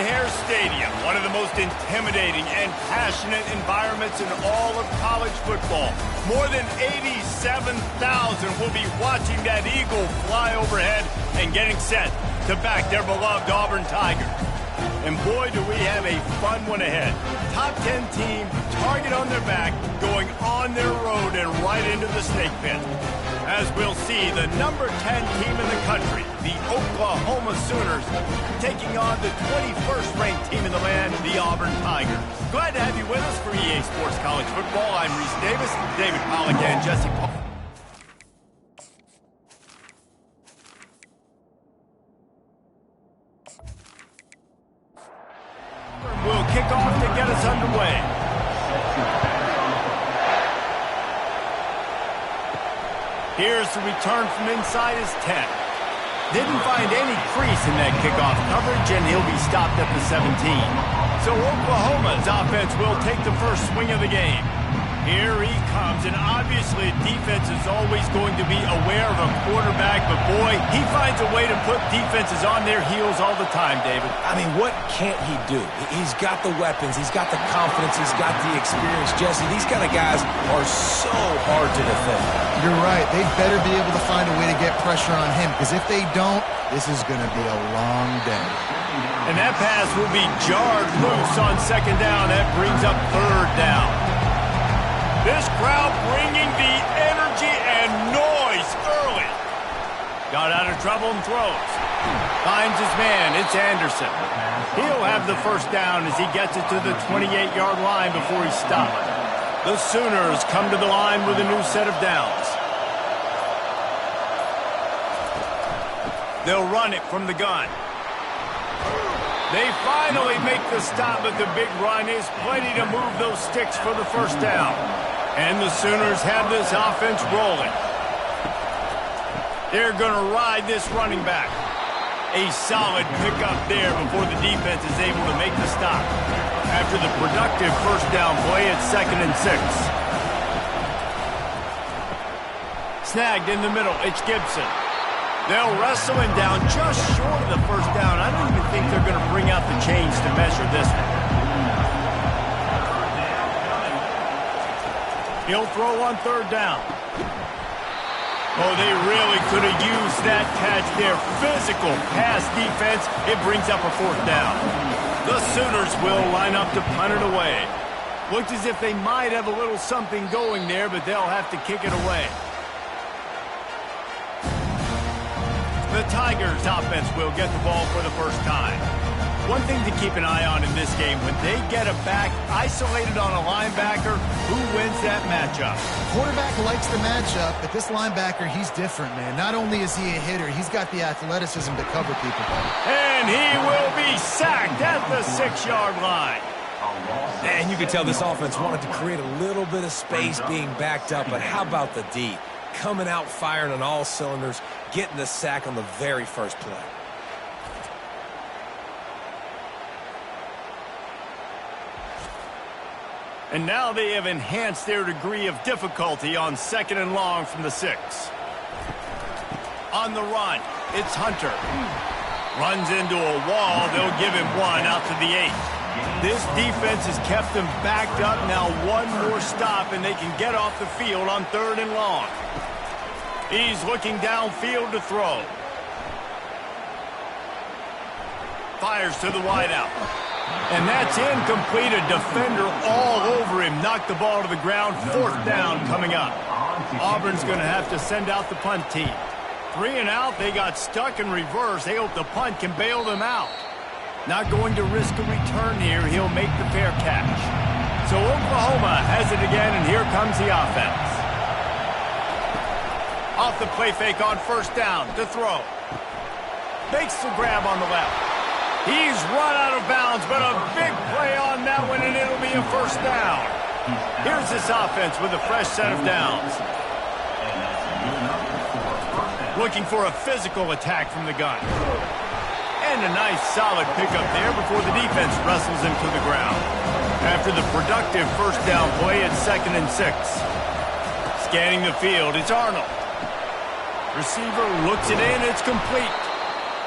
Hare Stadium, one of the most intimidating and passionate environments in all of college football. More than 87,000 will be watching that eagle fly overhead and getting set to back their beloved Auburn Tigers. And boy, do we have a fun one ahead. Top 10 team, target on their back, going on their road and right into the snake pit. As we'll see, the number 10 team in the country, the Oklahoma Sooners, taking on the 21st ranked team in the land, the Auburn Tigers. Glad to have you with us for EA Sports College Football. I'm Reese Davis, David Pollack, and Jesse Paul. We'll kick off to get us underway. Here's the return from inside his 10. Didn't find any crease in that kickoff coverage, and he'll be stopped at the 17. So Oklahoma's offense will take the first swing of the game. Here he comes, and obviously defense is always going to be aware of a quarterback, but boy, he finds a way to put defenses on their heels all the time, David. I mean, what can't he do? He's got the weapons, he's got the confidence, he's got the experience. Jesse, these kind of guys are so hard to defend. You're right. They better be able to find a way to get pressure on him, because if they don't, this is going to be a long day. And that pass will be jarred loose on second down. That brings up third down. This crowd bringing the energy and noise early. Got out of trouble and throws. Finds his man. It's Anderson. He'll have the first down as he gets it to the 28-yard line before he's stopped. The Sooners come to the line with a new set of downs. They'll run it from the gun. They finally make the stop, but the big run is plenty to move those sticks for the first down. And the Sooners have this offense rolling. They're going to ride this running back. A solid pickup there before the defense is able to make the stop. After the productive first down play, it's 2nd and 6. Snagged in the middle, it's Gibson. They'll wrestle him down just short of the first down. I don't even think they're going to bring out the chains to measure this one. He'll throw on third down. Oh, they really could have used that catch there. Physical pass defense. It brings up a fourth down. The Sooners will line up to punt it away. Looked as if they might have a little something going there, but they'll have to kick it away. The Tigers offense will get the ball for the first time. One thing to keep an eye on in this game, when they get a back isolated on a linebacker, who wins that matchup? Quarterback likes the matchup, but this linebacker, he's different, man. Not only is he a hitter, he's got the athleticism to cover people. And he will be sacked at the 6-yard line. And you can tell this offense wanted to create a little bit of space being backed up, but how about the D? Coming out firing on all cylinders, getting the sack on the very first play. And now they have enhanced their degree of difficulty on 2nd and long from the 6. On the run, it's Hunter. Runs into a wall. They'll give him one out to the 8. This defense has kept them backed up. Now one more stop, and they can get off the field on 3rd and long. He's looking downfield to throw. Fires to the wideout. And that's incomplete. A defender all over him. Knocked the ball to the ground. 4th down coming up. Auburn's going to have to send out the punt team. 3 and out. They got stuck in reverse. They hope the punt can bail them out. Not going to risk a return here. He'll make the fair catch. So Oklahoma has it again, and here comes the offense. Off the play fake on 1st down to throw. Makes the grab on the left. He's run out of bounds, but a big play on that one, and it'll be a 1st down. Here's this offense with a fresh set of downs. Looking for a physical attack from the gun. And a nice solid pickup there before the defense wrestles him to the ground. After the productive first down play, it's 2nd and 6. Scanning the field, it's Arnold. Receiver looks it in, it's complete.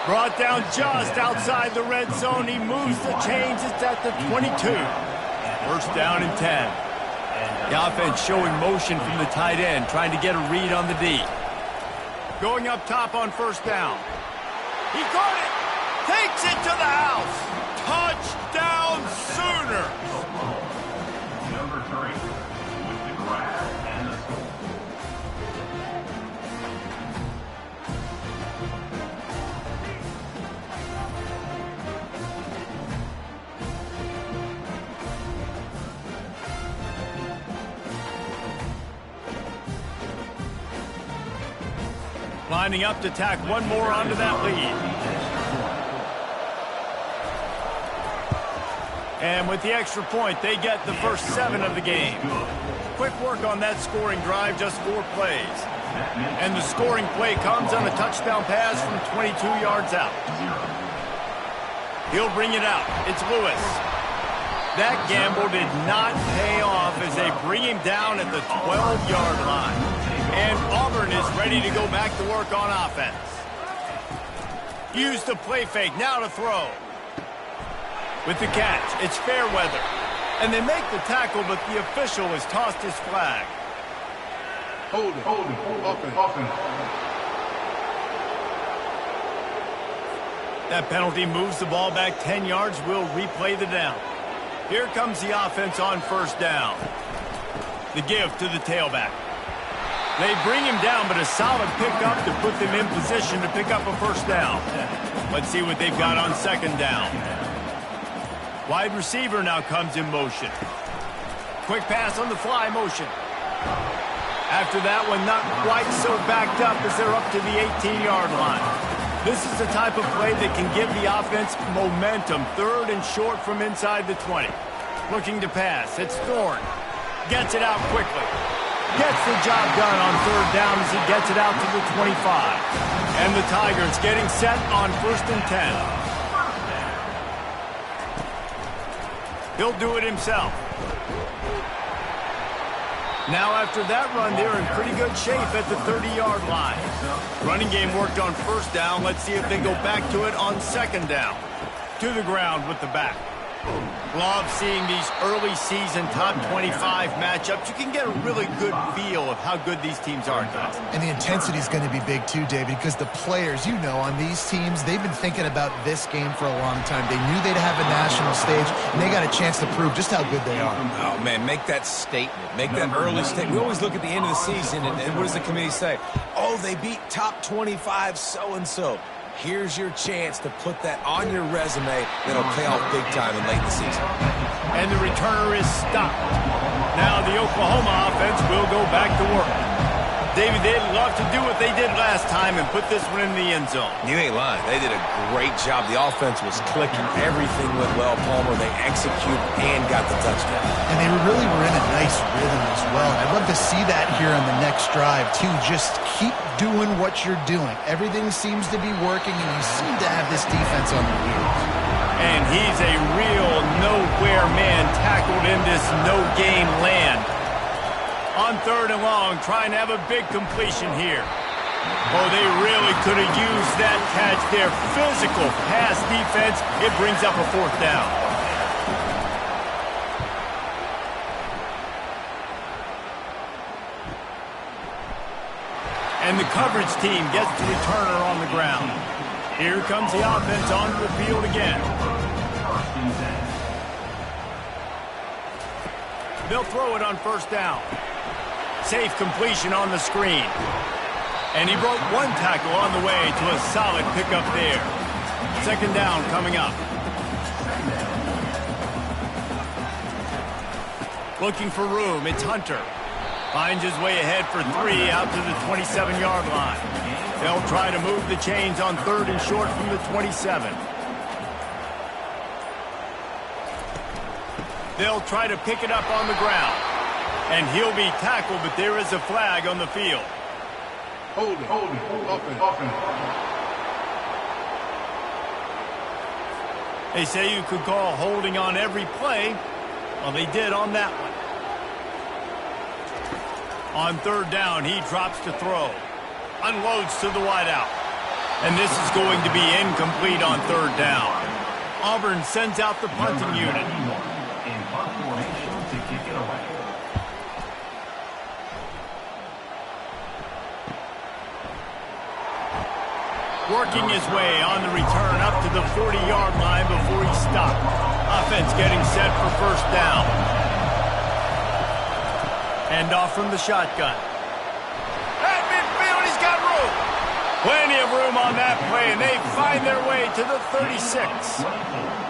Brought down just outside the red zone. He moves the chains. It's at the 22. First down and 10. The offense showing motion from the tight end, trying to get a read on the D. Going up top on first down. He caught it. Takes it to the house. Touchdown Sooners. Number 3 with the grab and the score. Lining up to tack one more onto that lead. And with the extra point, they get the first 7 of the game. Quick work on that scoring drive, just 4 plays. And the scoring play comes on a touchdown pass from 22 yards out. He'll bring it out. It's Lewis. That gamble did not pay off as they bring him down at the 12-yard line. And Auburn is ready to go back to work on offense. Use the play fake, now to throw. With the catch, it's Fairweather. And they make the tackle, but the official has tossed his flag. Hold it. Open. That penalty moves the ball back 10 yards. We'll replay the down. Here comes the offense on first down. The give to the tailback. They bring him down, but a solid pickup to put them in position to pick up a first down. Let's see what they've got on second down. Wide receiver now comes in motion. Quick pass on the fly motion. After that one, not quite so backed up as they're up to the 18-yard line. This is the type of play that can give the offense momentum. Third and short from inside the 20. Looking to pass. It's Thorne. Gets it out quickly. Gets the job done on third down as he gets it out to the 25. And the Tigers getting set on first and 10. He'll do it himself. Now after that run, they're in pretty good shape at the 30-yard line. Running game worked on first down. Let's see if they go back to it on second down. To the ground with the back. Love seeing these early season top 25 matchups. You can get a really good feel of how good these teams are, guys. And the intensity is going to be big too, David, because the players, you know, on these teams, they've been thinking about this game for a long time. They knew they'd have a national stage, and they got a chance to prove just how good they are. Oh, man, make that statement. Make that early statement. We always look at the end of the season, and what does the committee say? Oh, they beat top 25 so-and-so. Here's your chance to put that on your resume that'll pay off big time in late in the season. And the returner is stopped. Now the Oklahoma offense will go back to work. David, they'd love to do what they did last time and put this one in the end zone. You ain't lying. They did a great job. The offense was clicking. Everything went well, Palmer. They executed and got the touchdown. And they really were in a nice rhythm as well. And I'd love to see that here on the next drive, too. Just keep doing what you're doing. Everything seems to be working, and you seem to have this defense on their heels. And he's a real nowhere man tackled in this no-game land. On third and long, trying to have a big completion here. Oh, they really could have used that catch there. Physical pass defense. It brings up a fourth down. And the coverage team gets the returner on the ground. Here comes the offense onto the field again. They'll throw it on first down. Safe completion on the screen. And he broke one tackle on the way to a solid pickup there. Second down coming up. Looking for room, it's Hunter. Finds his way ahead for 3 out to the 27-yard line. They'll try to move the chains on third and short from the 27. They'll try to pick it up on the ground. And he'll be tackled, but there is a flag on the field. Hold it. Open. They say you could call holding on every play. Well, they did on that one. On third down, he drops to throw. Unloads to the wideout. And this is going to be incomplete on third down. Auburn sends out the punting unit. In punt formation to kick it away. Working his way on the return up to the 40-yard line before he stopped. Offense getting set for first down. Hand off from the shotgun. At midfield, he's got room. Plenty of room on that play, and they find their way to the 36.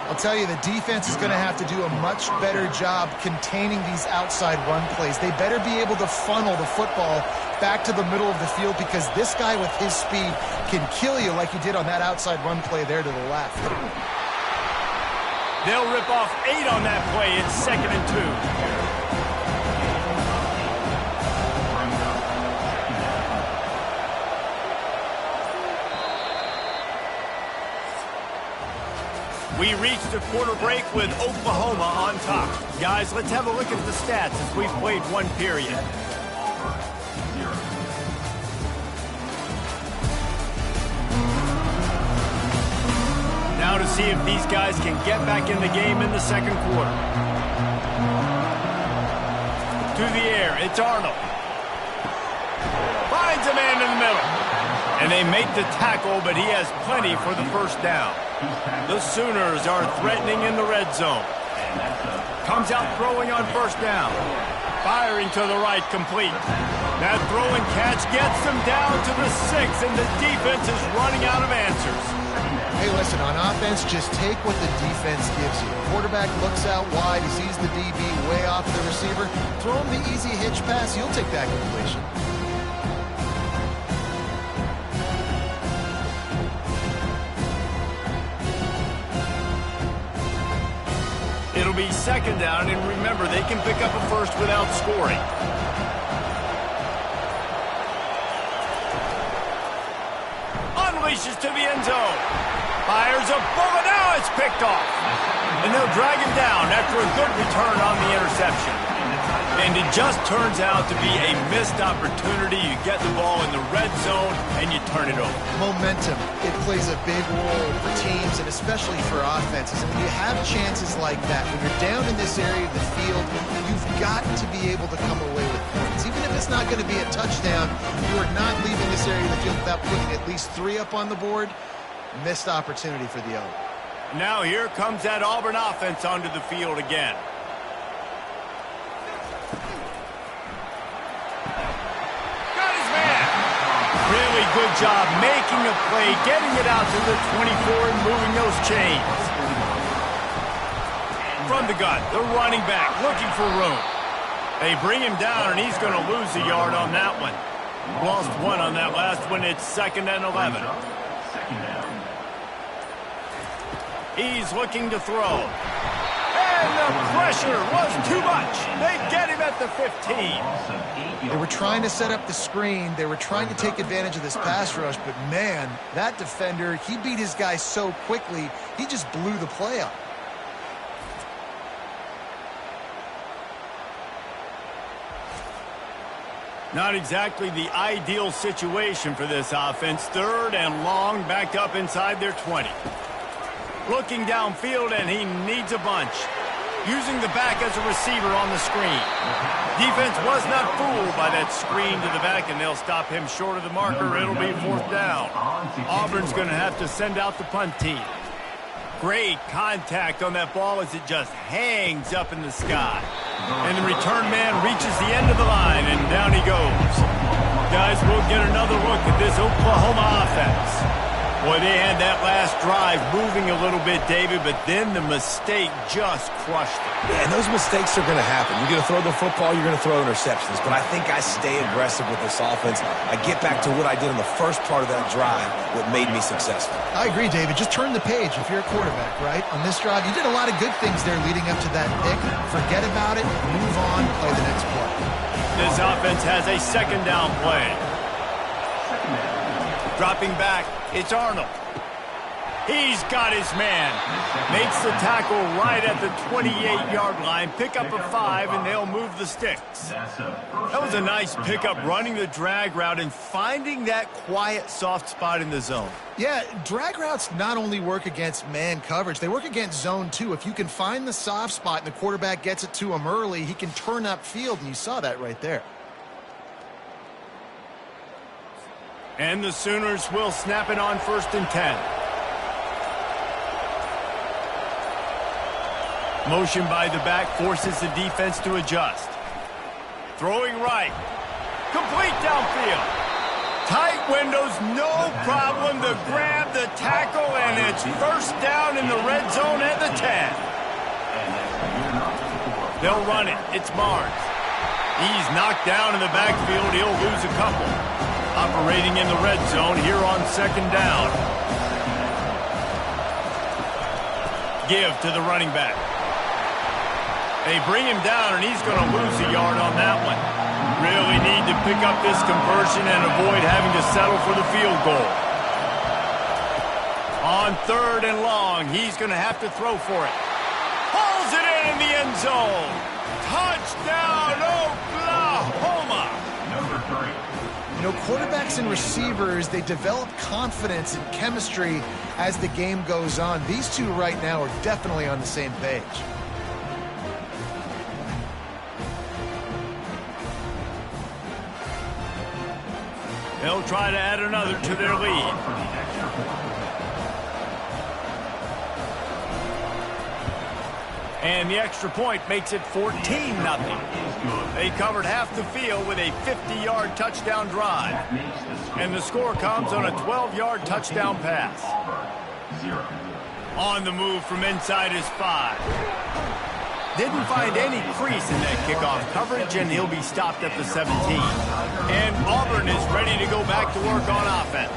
I'll tell you, the defense is going to have to do a much better job containing these outside run plays. They better be able to funnel the football back to the middle of the field because this guy with his speed can kill you like he did on that outside run play there to the left. They'll rip off 8 on that play. It's 2nd and 2. We reached the quarter break with Oklahoma on top. Guys, let's have a look at the stats as we've played one period. Now to see if these guys can get back in the game in the second quarter. To the air, it's Arnold. Finds a man in the middle. And they make the tackle, but he has plenty for the first down. The Sooners are threatening in the red zone. Comes out throwing on first down. Firing to the right, complete. That throw and catch gets them down to the 6, and the defense is running out of answers. Hey, listen, on offense, just take what the defense gives you. Quarterback looks out wide, he sees the DB way off the receiver. Throw him the easy hitch pass, you'll take that completion. It'll be second down, and remember, they can pick up a first without scoring. Unleashes to the end zone. Fires a bullet. Now it's picked off. And they'll drag him down after a good return on the interception. And it just turns out to be a missed opportunity. You get the ball in the red zone, and you turn it over. Momentum. It plays a big role for teams and especially for offenses. And when you have chances like that, when you're down in this area of the field, you've got to be able to come away with points. Even if it's not going to be a touchdown, you are not leaving this area of the field without putting at least 3 up on the board. Missed opportunity for the other. Now here comes that Auburn offense onto the field again. Got his man. Really good job making a play, getting it out to the 24 and moving those chains. From the gun, the running back looking for room. They bring him down, and he's going to lose a yard on that one. Lost 1 on that last one. It's 2nd and 11. He's looking to throw. And the pressure was too much. They get him at the 15. They were trying to set up the screen. They were trying to take advantage of this pass rush. But, man, that defender, he beat his guy so quickly, he just blew the play up. Not exactly the ideal situation for this offense. 3rd and long, backed up inside their 20. Looking downfield, and he needs a bunch. Using the back as a receiver on the screen. Defense was not fooled by that screen to the back, and they'll stop him short of the marker. It'll be 4th down. Auburn's going to have to send out the punt team. Great contact on that ball as it just hangs up in the sky. And the return man reaches the end of the line, and down he goes. Guys, we'll get another look at this Oklahoma offense. Boy, they had that last drive moving a little bit, David, but then the mistake just crushed it. Yeah, and those mistakes are going to happen. You're going to throw the football, you're going to throw interceptions. But I think I stay aggressive with this offense. I get back to what I did in the first part of that drive, what made me successful. I agree, David. Just turn the page if you're a quarterback, right? On this drive, you did a lot of good things there leading up to that pick. Forget about it, move on, play the next play. This offense has a 2nd down play. Dropping back, it's Arnold. He's got his man. Makes the tackle right at the 28-yard line. Pick up a 5, and they'll move the sticks. That was a nice pickup, running the drag route and finding that quiet, soft spot in the zone. Yeah, drag routes not only work against man coverage, they work against zone too. If you can find the soft spot and the quarterback gets it to him early, he can turn upfield, and you saw that right there. And the Sooners will snap it on 1st and 10. Motion by the back forces the defense to adjust. Throwing right. Complete downfield. Tight windows, no problem to grab the tackle, and it's 1st down in the red zone at the 10. They'll run it. It's Barnes. He's knocked down in the backfield. He'll lose a couple. Operating in the red zone here on 2nd down. Give to the running back. They bring him down, and he's going to lose a yard on that one. Really need to pick up this conversion and avoid having to settle for the field goal. On 3rd and long, he's going to have to throw for it. Pulls it in the end zone. Touchdown, Oklahoma! Number 3. You know, quarterbacks and receivers, they develop confidence and chemistry as the game goes on. These two right now are definitely on the same page. They'll try to add another to their lead. And the extra point makes it 14-0. They covered half the field with a 50-yard touchdown drive. And the score comes on a 12-yard touchdown pass. On the move from inside his 5. Didn't find any crease in that kickoff coverage, and he'll be stopped at the 17. And Auburn is ready to go back to work on offense.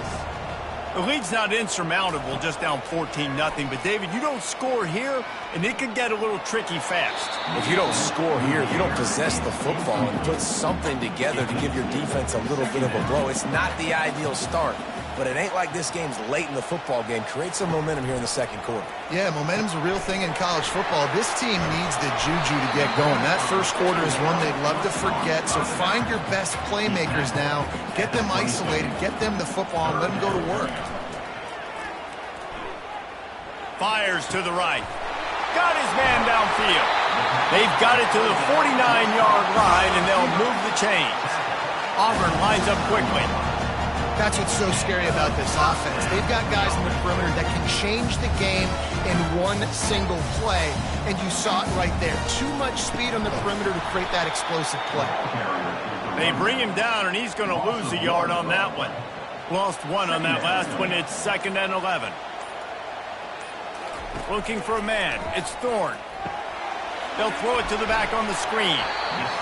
The lead's not insurmountable, just down 14-0. But, David, you don't score here, and it could get a little tricky fast. If you don't score here, if you don't possess the football and put something together to give your defense a little bit of a blow, it's not the ideal start. But it ain't like this game's late in the football game. Create some momentum here in the 2nd quarter. Yeah, momentum's a real thing in college football. This team needs the juju to get going. That 1st quarter is one they'd love to forget. So find your best playmakers now. Get them isolated. Get them the football and let them go to work. Fires to the right. Got his man downfield. They've got it to the 49-yard line, and they'll move the chains. Auburn lines up quickly. That's what's so scary about this offense. They've got guys in the perimeter that can change the game in one single play, and you saw it right there. Too much speed on the perimeter to create that explosive play. They bring him down, and he's going to lose a yard on that one. Lost 1 on that last one. It's 2nd and 11. Looking for a man. It's Thorne. They'll throw it to the back on the screen.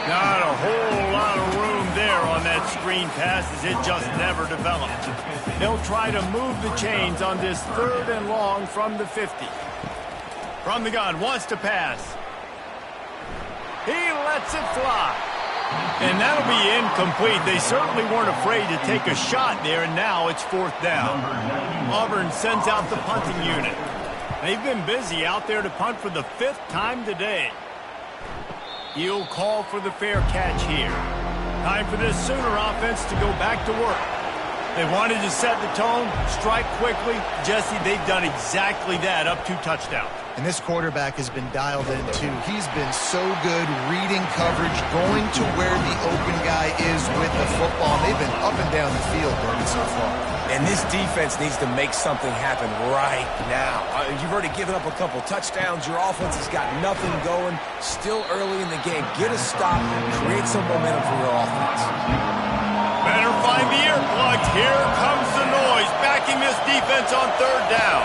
Not a whole lot of room there on that screen pass, as it just never developed. They'll try to move the chains on this 3rd and long from the 50. From the gun, wants to pass. He lets it fly. And that'll be incomplete. They certainly weren't afraid to take a shot there, and now it's 4th down. Auburn sends out the punting unit. They've been busy out there to punt for the 5th time today. He'll call for the fair catch here. Time for this Sooner offense to go back to work. They wanted to set the tone, strike quickly. Jesse, they've done exactly that, up 2 touchdowns. And this quarterback has been dialed in, too. He's been so good reading coverage, going to where the open guy is with the football. They've been up and down the field, Bergen, so far. And this defense needs to make something happen right now. You've already given up a couple touchdowns. Your offense has got nothing going. Still early in the game. Get a stop. Create some momentum for your offense. Better find the earplugs. Here comes the noise, backing this defense on 3rd down.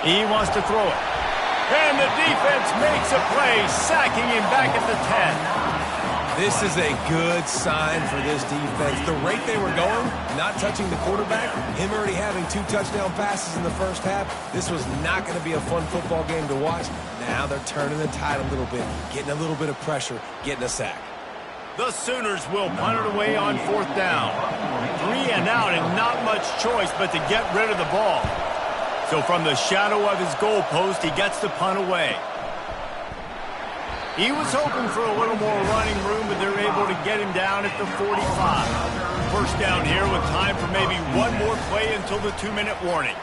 He wants to throw it. And the defense makes a play, sacking him back at the 10. This is a good sign for this defense. The rate they were going, not touching the quarterback, him already having 2 touchdown passes in the first half, this was not going to be a fun football game to watch. Now they're turning the tide a little bit, getting a little bit of pressure, getting a sack. The Sooners will punt it away on 4th down. 3 and out, and not much choice but to get rid of the ball. So from the shadow of his goalpost, he gets the punt away. He was hoping for a little more running room, but they're able to get him down at the 45. First down here with time for maybe one more play until the 2-minute warning.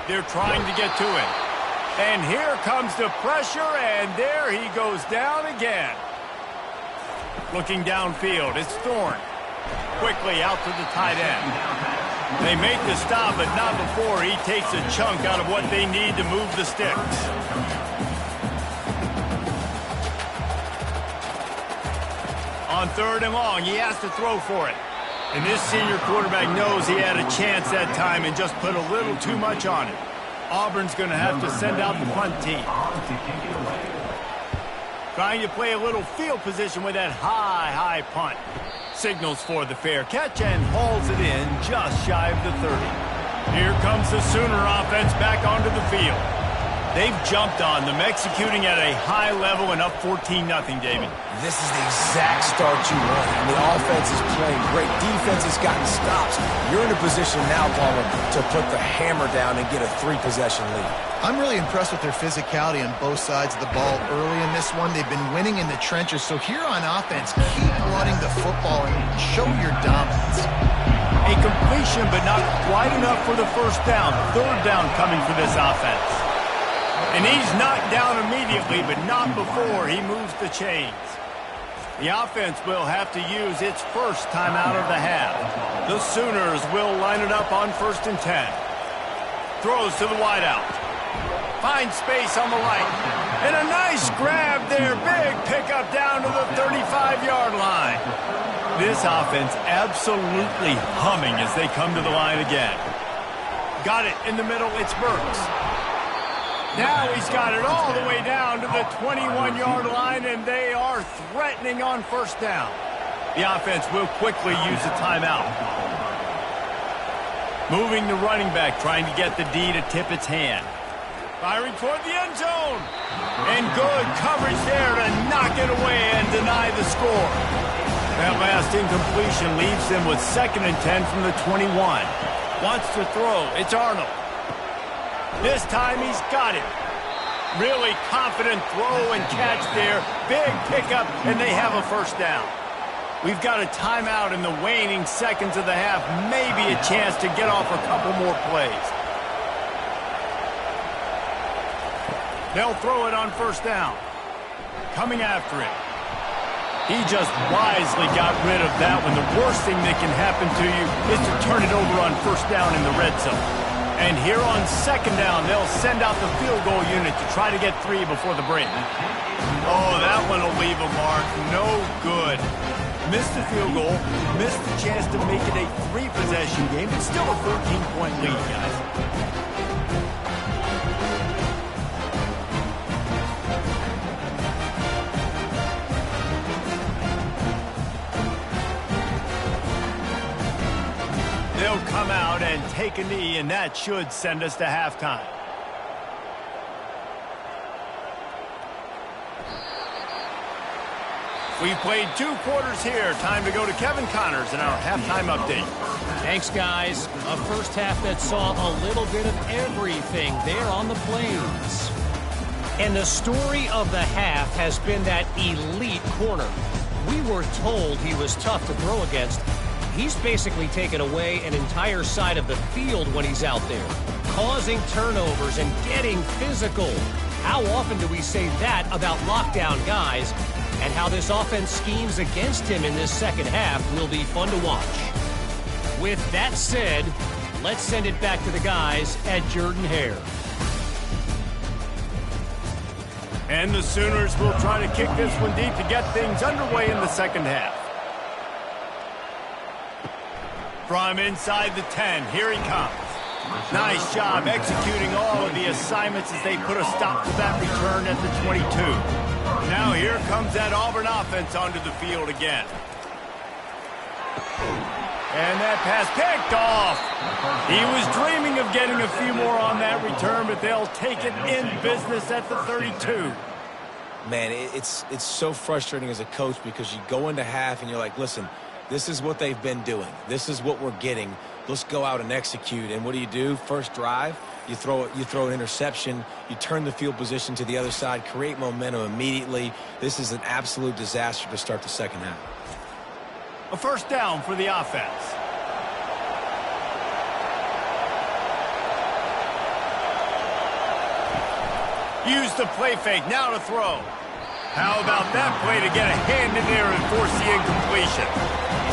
They're trying to get to him. And here comes the pressure, and there he goes down again. Looking downfield, it's Thorne. Quickly out to the tight end. They make the stop, but not before he takes a chunk out of what they need to move the sticks. On 3rd and long, he has to throw for it. And this senior quarterback knows he had a chance that time and just put a little too much on it. Auburn's going to have to send out the punt team. Trying to play a little field position with that high punt. Signals for the fair catch and hauls it in just shy of the 30. Here comes the Sooner offense back onto the field. They've jumped on them, executing at a high level and up 14-0, David. This is the exact start you want. And the offense is playing great. Defense has gotten stops. You're in a position now, Palmer, to put the hammer down and get a 3-possession lead. I'm really impressed with their physicality on both sides of the ball early in this one. They've been winning in the trenches. So here on offense, keep running the football and show your dominance. A completion, but not quite enough for the first down. 3rd down coming for this offense. And he's knocked down immediately, but not before he moves the chains. The offense will have to use its first timeout of the half. The Sooners will line it up on 1st and 10. Throws to the wideout. Finds space on the right. And a nice grab there. Big pickup down to the 35-yard line. This offense absolutely humming as they come to the line again. Got it in the middle. It's Burks. Now he's got it all the way down to the 21-yard line, and they are threatening on 1st down. The offense will quickly use a timeout. Moving the running back, trying to get the D to tip its hand. Firing toward the end zone. And good coverage there to knock it away and deny the score. That last incompletion leaves them with 2nd and 10 from the 21. Wants to throw. It's Arnold. This time he's got it. Really confident throw and catch there. Big pickup, and they have a 1st down. We've got a timeout in the waning seconds of the half. Maybe a chance to get off a couple more plays. They'll throw it on 1st down. Coming after it. He just wisely got rid of that one. The worst thing that can happen to you is to turn it over on 1st down in the red zone. And here on 2nd down, they'll send out the field goal unit to try to get 3 before the break. Oh, that one will leave a mark. No good. Missed the field goal, missed the chance to make it a 3-possession game. It's still a 13-point lead, guys. They'll come out and take a knee, and that should send us to halftime. We've played 2 quarters here. Time to go to Kevin Connors in our halftime update. Thanks, guys. A first half that saw a little bit of everything there on the Plains. And the story of the half has been that elite corner. We were told he was tough to throw against. He's basically taken away an entire side of the field when he's out there, causing turnovers and getting physical. How often do we say that about lockdown guys? And how this offense schemes against him in this second half will be fun to watch. With that said, let's send it back to the guys at Jordan-Hare. And the Sooners will try to kick this one deep to get things underway in the second half. From inside the 10, here he comes. Nice job executing all of the assignments as they put a stop to that return at the 22. Now here comes that Auburn offense onto the field again. And that pass picked off. He was dreaming of getting a few more on that return, but they'll take it in business at the 32. Man, it's so frustrating as a coach because you go into half and you're like, listen, this is what they've been doing. This is what we're getting. let's go out and execute. And what do? First drive, you throw an interception, you turn the field position to the other side, create momentum immediately. This is an absolute disaster to start the second half. A first down for the offense. Use the play fake, now to throw. How about that play to get a hand in there and force the incompletion?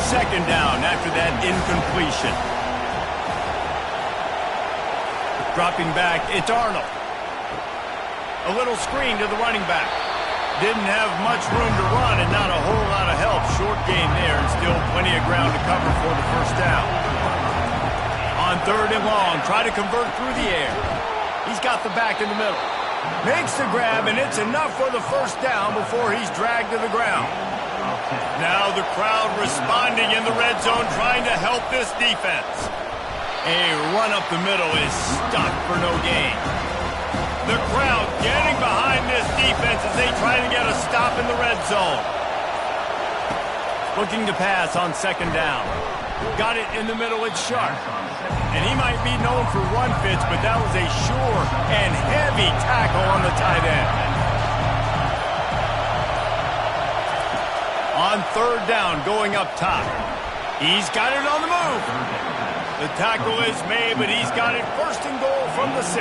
Second down after that incompletion. Dropping back, it's Arnold. A little screen to the running back. Didn't have much room to run and not a whole lot of help. Short gain there and still plenty of ground to cover for the first down. On third and long, try to convert through the air. He's got the back in the middle. Makes the grab, and it's enough for the first down before he's dragged to the ground. Now the crowd responding in the red zone, trying to help this defense. A run up the middle is stuck for no gain. The crowd getting behind this defense as they try to get a stop in the red zone. Looking to pass on second down. Got it in the middle, it's Sharp. And he might be known for run fits, but that was a sure and heavy tackle on the tight end. On third down, going up top. He's got it on the move. The tackle is made, but he's got it first and goal from the 6.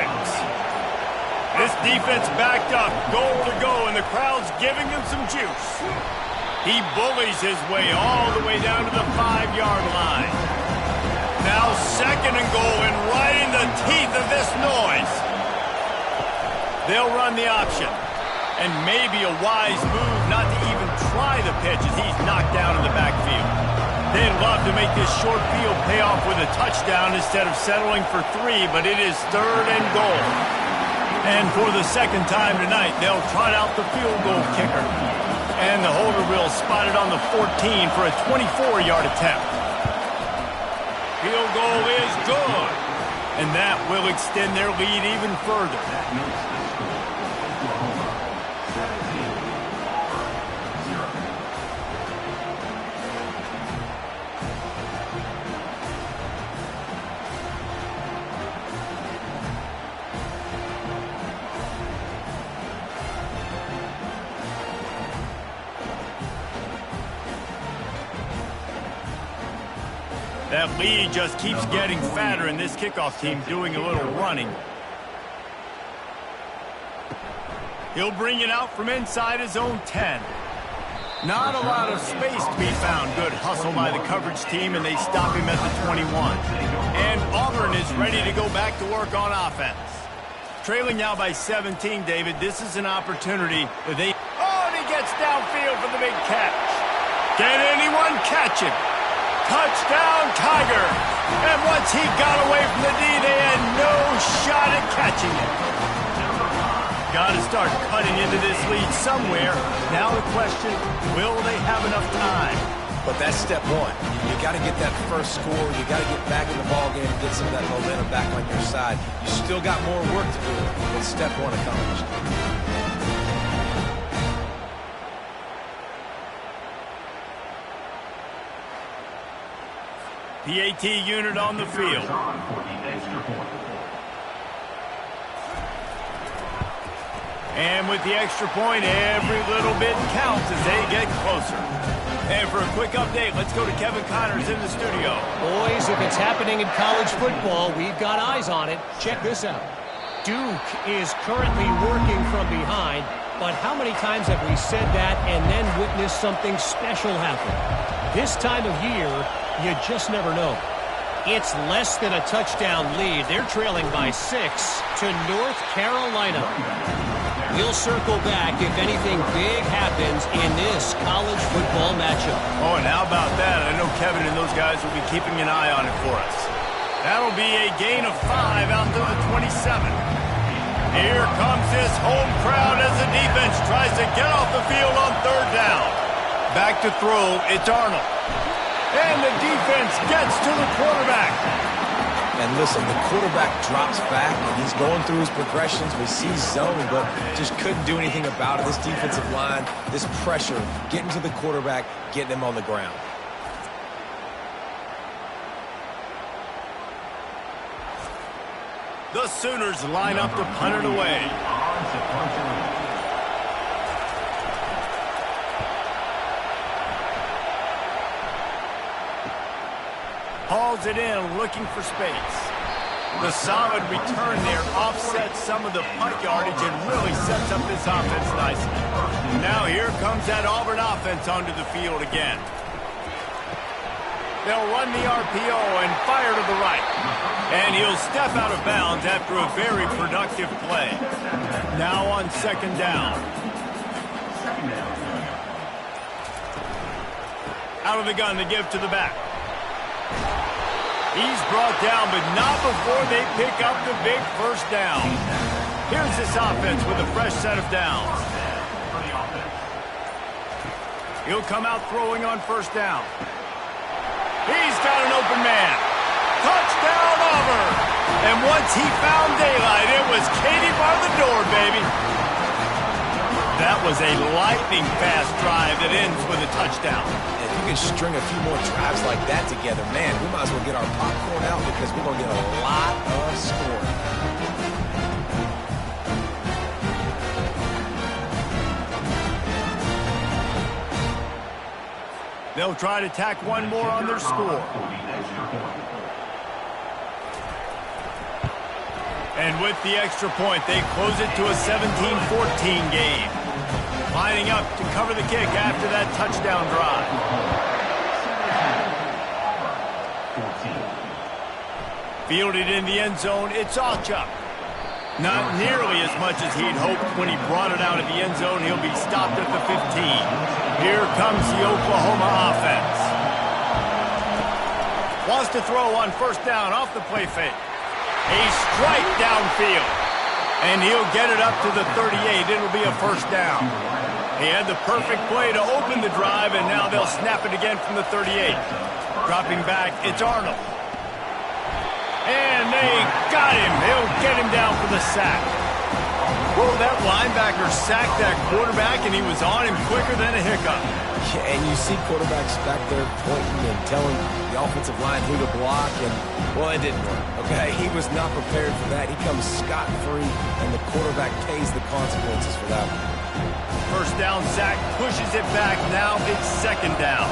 This defense backed up, goal to go, and the crowd's giving him some juice. He bullies his way all the way down to the 5-yard line. Now second and goal, and right in the teeth of this noise. They'll run the option. And maybe a wise move not to even try the pitch as he's knocked down in the backfield. They'd love to make this short field pay off with a touchdown instead of settling for 3, but it is third and goal. And for the second time tonight, they'll trot out the field goal kicker. And the holder will spot it on the 14 for a 24-yard attempt. Field goal is good. And that will extend their lead even further. That lead just keeps getting fatter, and this kickoff team doing a little running. He'll bring it out from inside his own 10. Not a lot of space to be found. Good hustle by the coverage team, and they stop him at the 21. And Auburn is ready to go back to work on offense. Trailing now by 17, David. This is an opportunity that they... Oh, and he gets downfield for the big catch. Can anyone catch him? Touchdown, Tiger. And once he got away from the D, they had no shot at catching it. Got to start cutting into this lead somewhere. Now the question, will they have enough time? But that's step one. You got to get that first score. You got to get back in the ballgame and get some of that momentum back on your side. You still got more work to do, but step one accomplished. PAT unit on the field. And with the extra point, every little bit counts as they get closer. And for a quick update, let's go to Kevin Connors in the studio. Boys, if it's happening in college football, we've got eyes on it. Check this out. Duke is currently working from behind, but how many times have we said that and then witnessed something special happen? This time of year, you just never know. It's less than a touchdown lead. They're trailing by 6 to North Carolina. We'll circle back if anything big happens in this college football matchup. Oh, and how about that? I know Kevin and those guys will be keeping an eye on it for us. That'll be a gain of 5 out to the 27. Here comes this home crowd as the defense tries to get off the field on third down. Back to throw, it's Arnold. And the defense gets to the quarterback. And listen, the quarterback drops back, and he's going through his progressions. We see zone, but just couldn't do anything about it. This defensive line, this pressure, getting to the quarterback, getting him on the ground. The Sooners line up to punt it away. Hauls it in, looking for space. The solid return there offsets some of the punt yardage and really sets up this offense nicely. Now here comes that Auburn offense onto the field again. They'll run the RPO and fire to the right. And he'll step out of bounds after a very productive play. Now on second down. Out of the gun to give to the back. He's brought down, but not before they pick up the big first down. Here's this offense with a fresh set of downs. He'll come out throwing on first down. He's got an open man. Touchdown, Auburn! And once he found daylight, it was Katie bar the door, baby. That was a lightning-fast drive that ends with a touchdown. If you can string a few more drives like that together, man, we might as well get our popcorn out because we're going to get a lot of scoring. They'll try to tack one more on their score. And with the extra point, they close it to a 17-14 game. Lining up to cover the kick after that touchdown drive. Fielded in the end zone, it's Auchuk. Not nearly as much as he'd hoped when he brought it out of the end zone. He'll be stopped at the 15. Here comes the Oklahoma offense. Wants to throw on first down off the play fake. A strike downfield. And he'll get it up to the 38. It'll be a first down. He had the perfect play to open the drive, and now they'll snap it again from the 38. Dropping back, it's Arnold. And they got him. They'll get him down for the sack. Well, that linebacker sacked that quarterback, and he was on him quicker than a hiccup. Yeah, and you see quarterbacks back there pointing and telling the offensive line who to block, and, well, it didn't work, okay? He was not prepared for that. He comes scot-free, and the quarterback pays the consequences for that one. First down, sack pushes it back. Now it's second down.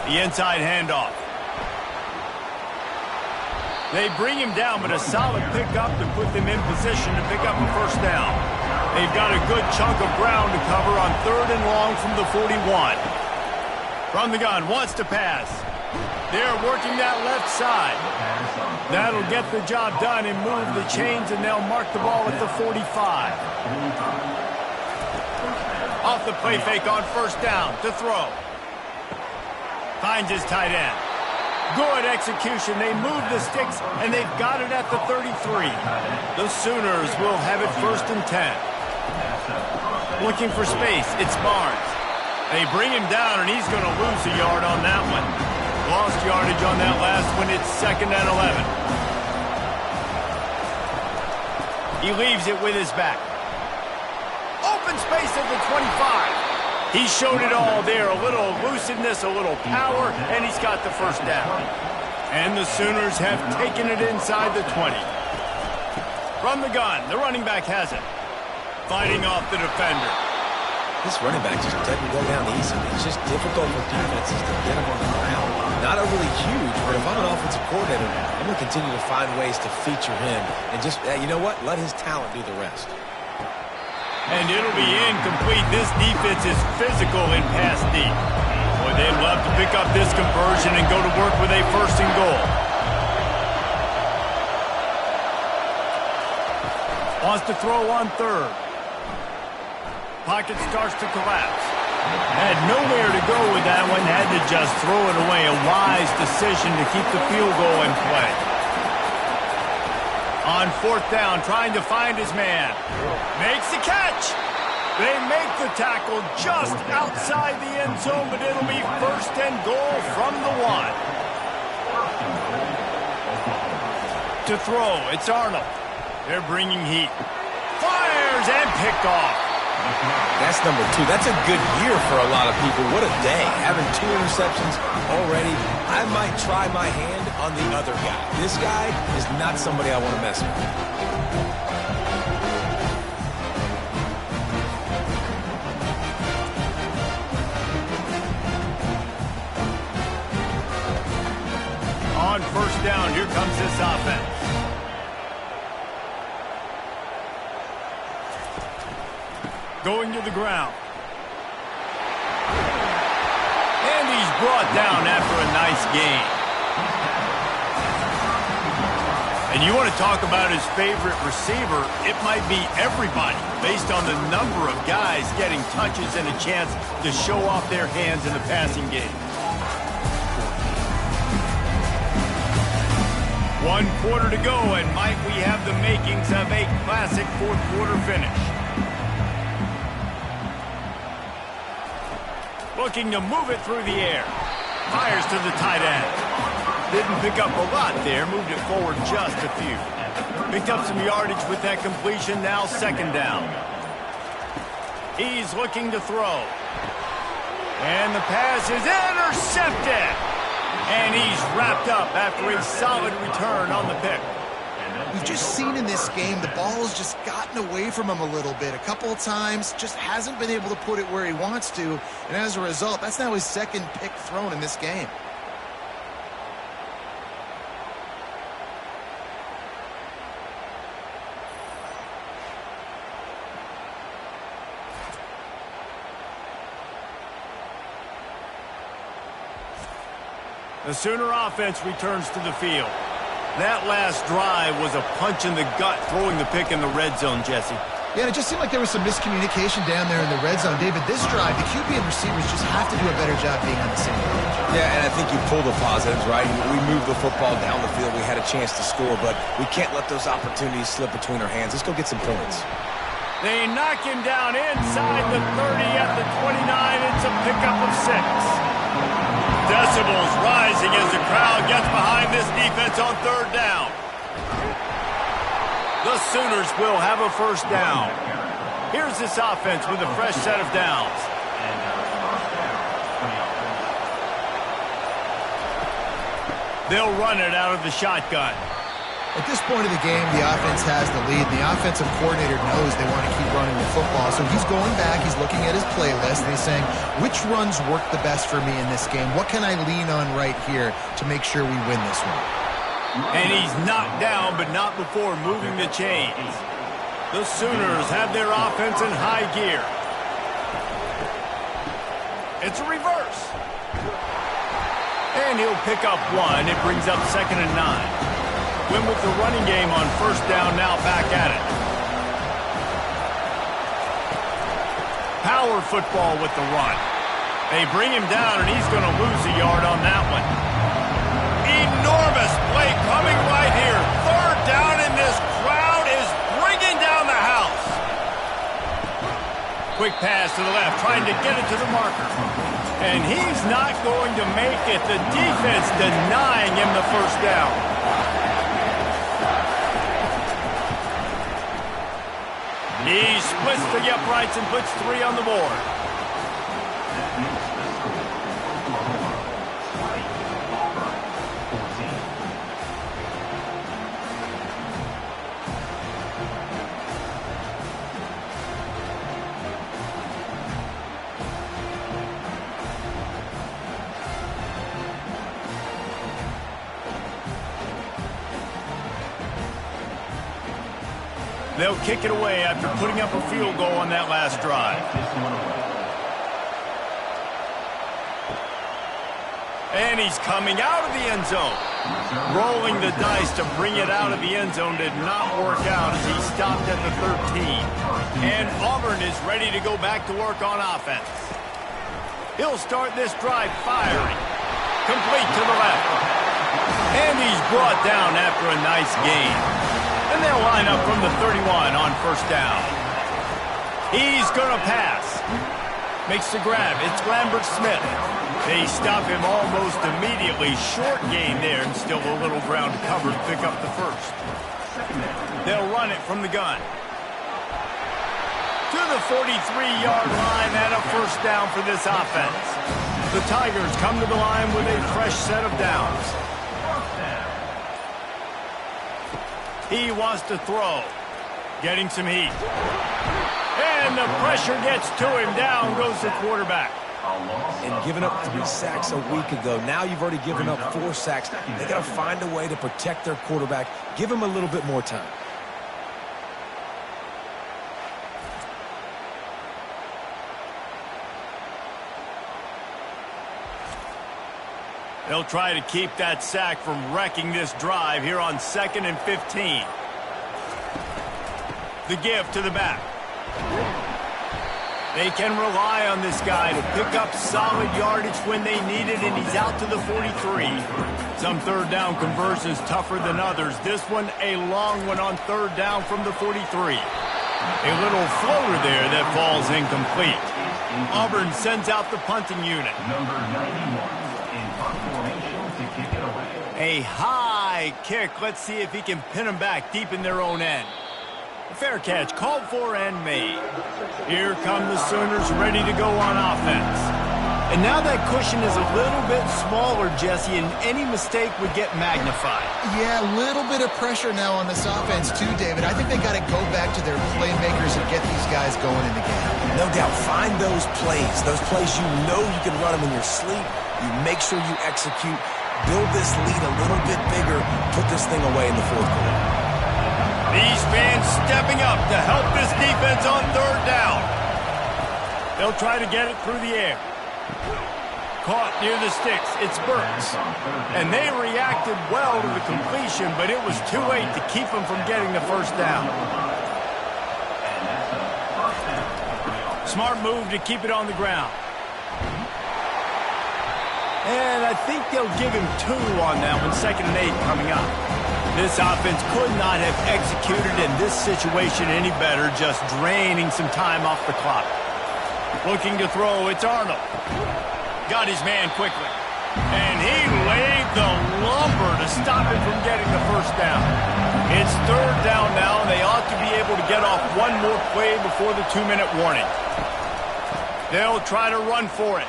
The inside handoff. They bring him down, but a solid pickup to put them in position to pick up a first down. They've got a good chunk of ground to cover on third and long from the 41. From the gun, wants to pass. They're working that left side. That'll get the job done and move the chains, and they'll mark the ball at the 45. Off the play fake on first down to throw. Finds his tight end. Good execution. They move the sticks, and they've got it at the 33. The Sooners will have it first and 10. Looking for space. It's Barnes. They bring him down, and he's going to lose a yard on that one. Lost yardage on that last one. It's second and 11. He leaves it with his back. Open space at the 25. He showed it all there. A little elusiveness, a little power, and he's got the first down. And the Sooners have taken it inside the 20. From the gun, the running back has it. Fighting off the defender. This running back just doesn't go down easy. It's just difficult for defenses to get him on the ground. Not overly huge, but if I'm an offensive coordinator, I'm going to continue to find ways to feature him. And just, you know what? Let his talent do the rest. And it'll be incomplete. This defense is physical in pass deep. Boy, they'd love to pick up this conversion and go to work with a first and goal. Wants to throw on third. Pocket starts to collapse. Had nowhere to go with that one. Had to just throw it away. A wise decision to keep the field goal in play. On fourth down, trying to find his man. Makes the catch. They make the tackle just outside the end zone, but it'll be first and goal from the 1. To throw, it's Arnold. They're bringing heat. Fires and picked off. That's number 2. That's a good year for a lot of people. What a day. Having 2 interceptions already. I might try my hand on the other guy. This guy is not somebody I want to mess with. On first down, here comes this offense. Going to the ground. And he's brought down after a nice gain. And you want to talk about his favorite receiver, it might be everybody, based on the number of guys getting touches and a chance to show off their hands in the passing game. 1 quarter to go, and might we have the makings of a classic fourth quarter finish. Looking to move it through the air. Fires to the tight end. Didn't pick up a lot there. Moved it forward just a few. Picked up some yardage with that completion. Now second down. He's looking to throw. And the pass is intercepted. And he's wrapped up after a solid return on the pick. We've just seen in this game the ball's just gotten away from him a little bit. A couple of times, just hasn't been able to put it where he wants to. And as a result, that's now his second pick thrown in this game. The Sooner offense returns to the field. That last drive was a punch in the gut, throwing the pick in the red zone, Jesse. Yeah, it just seemed like there was some miscommunication down there in the red zone. David, this drive, the QB and receivers just have to do a better job being on the same page. Yeah, and I think you pull the positives, right? We moved the football down the field. We had a chance to score, but we can't let those opportunities slip between our hands. Let's go get some points. They knock him down inside the 30 at the 29. It's a pickup of 6. Decibels rising as the crowd gets behind this defense on third down. The Sooners will have a first down. Here's this offense with a fresh set of downs. They'll run it out of the shotgun. At this point of the game, the offense has the lead. The offensive coordinator knows they want to keep running the football. So he's going back, he's looking at his playlist, and he's saying, which runs work the best for me in this game? What can I lean on right here to make sure we win this one? And he's knocked down, but not before moving the chains. The Sooners have their offense in high gear. It's a reverse. And he'll pick up 1. It brings up 2nd and 9. Win with the running game on first down, now back at it. Power football with the run. They bring him down, and he's going to lose a yard on that one. Enormous play coming right here. Third down, and this crowd is bringing down the house. Quick pass to the left, trying to get it to the marker. And he's not going to make it. The defense denying him the first down. He splits the uprights and puts 3 on the board. They'll kick it away after putting up a field goal on that last drive. And he's coming out of the end zone. Rolling the dice to bring it out of the end zone did not work out as he stopped at the 13. And Auburn is ready to go back to work on offense. He'll start this drive firing. Complete to the left. And he's brought down after a nice gain. And they'll line up from the 31 on first down. He's going to pass. Makes the grab. It's Lambert Smith. They stop him almost immediately. Short gain there, and still a little ground to cover to pick up the first. They'll run it from the gun. To the 43-yard line and a first down for this offense. The Tigers come to the line with a fresh set of downs. He wants to throw. Getting some heat. And the pressure gets to him. Down goes the quarterback. And giving up 3 sacks a week ago. Now you've already given up 4 sacks. They got to find a way to protect their quarterback. Give him a little bit more time. They'll try to keep that sack from wrecking this drive here on 2nd and 15. The give to the back. They can rely on this guy to pick up solid yardage when they need it, and he's out to the 43. Some third down conversions tougher than others. This one a long one on 3rd down from the 43. A little floater there that falls incomplete. Auburn sends out the punting unit. Number 91 in punt formation to kick it away. A high kick. Let's see if he can pin them back deep in their own end. Fair catch called for and made. Here come the Sooners ready to go on offense. And now that cushion is a little bit smaller, Jesse, and any mistake would get magnified. Yeah, a little bit of pressure now on this offense too, David. I think they got to go back to their playmakers and get these guys going in the game. No doubt, find those plays you know you can run them in your sleep. You make sure you execute, build this lead a little bit bigger, put this thing away in the 4th quarter. These fans stepping up to help this defense on 3rd down. They'll try to get it through the air. Caught near the sticks. It's Burks. And they reacted well to the completion, but it was too late to keep them from getting the first down. Smart move to keep it on the ground. And I think they'll give him 2 on that one. 2nd and 8 coming up. This offense could not have executed in this situation any better, just draining some time off the clock. Looking to throw, it's Arnold. Got his man quickly. And he laid the lumber to stop him from getting the first down. It's 3rd down now, and they ought to be able to get off one more play before the 2-minute warning. They'll try to run for it.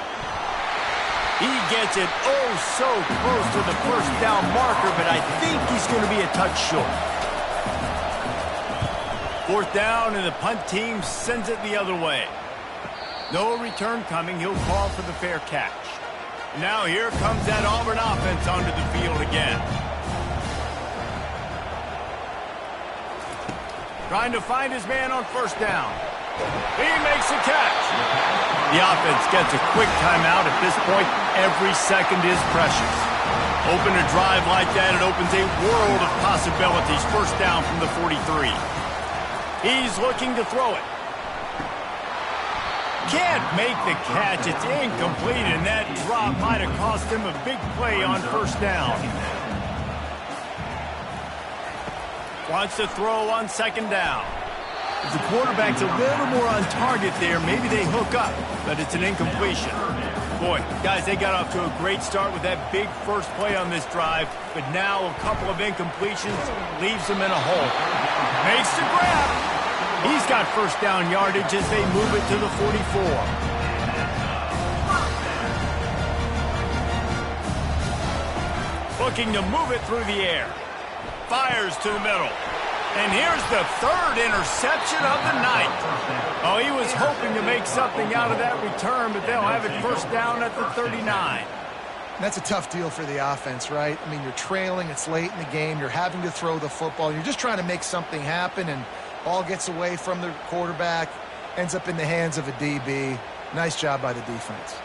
He gets it oh so close to the first down marker, but I think he's going to be a touch short. 4th down, and the punt team sends it the other way. No return coming. He'll call for the fair catch. Now here comes that Auburn offense onto the field again. Trying to find his man on 1st down. He makes a catch. The offense gets a quick timeout. At this point, every second is precious. Open a drive like that, it opens a world of possibilities. 1st down from the 43. He's looking to throw it. Can't make the catch. It's incomplete, and that drop might have cost him a big play on 1st down. Wants to throw on 2nd down. If the quarterback's a little more on target there, maybe they hook up, but it's an incompletion. Boy, guys, they got off to a great start with that big first play on this drive, but now a couple of incompletions leaves them in a hole. Makes the grab. He's got 1st down yardage as they move it to the 44. Looking to move it through the air. Fires to the middle. And here's the 3rd interception of the night. Oh, he was hoping to make something out of that return, but they'll have it 1st down at the 39. That's a tough deal for the offense, right? I mean, you're trailing, it's late in the game, you're having to throw the football, you're just trying to make something happen, and ball gets away from the quarterback, ends up in the hands of a DB. Nice job by the defense.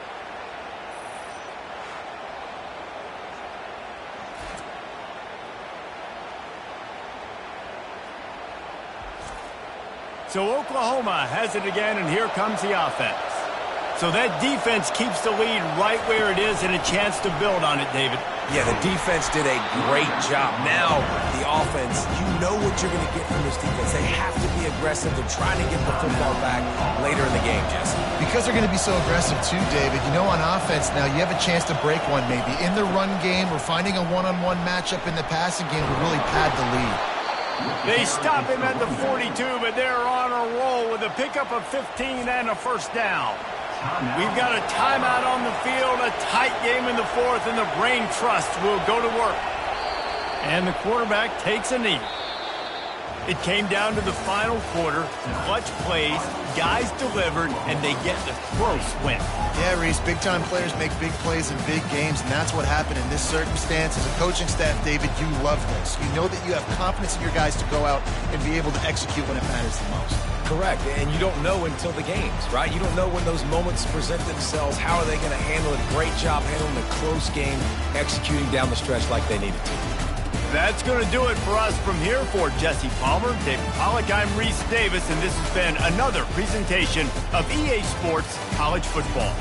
So Oklahoma has it again, and here comes the offense. So that defense keeps the lead right where it is and a chance to build on it, David. Yeah, the defense did a great job. Now, the offense, you know what you're going to get from this defense. They have to be aggressive. They're trying to get the football back later in the game, Jesse. Because they're going to be so aggressive too, David. You know, on offense now, you have a chance to break one maybe. In the run game or finding a one-on-one matchup in the passing game would really pad the lead. They stop him at the 42, but they're on a roll with a pickup of 15 and a first down. We've got a timeout on the field, a tight game in the fourth, and the brain trust will go to work. And the quarterback takes a knee. It came down to the final quarter, clutch plays, guys delivered, and they get the close win. Yeah, Reese, big-time players make big plays in big games, and that's what happened in this circumstance. As a coaching staff, David, you love this. You know that you have confidence in your guys to go out and be able to execute when it matters the most. Correct, and you don't know until the games, right? You don't know when those moments present themselves. How are they going to handle it? Great job handling a close game, executing down the stretch like they needed to. That's going to do it for us from here. For Jesse Palmer, David Pollack, I'm Reese Davis, and this has been another presentation of EA Sports College Football.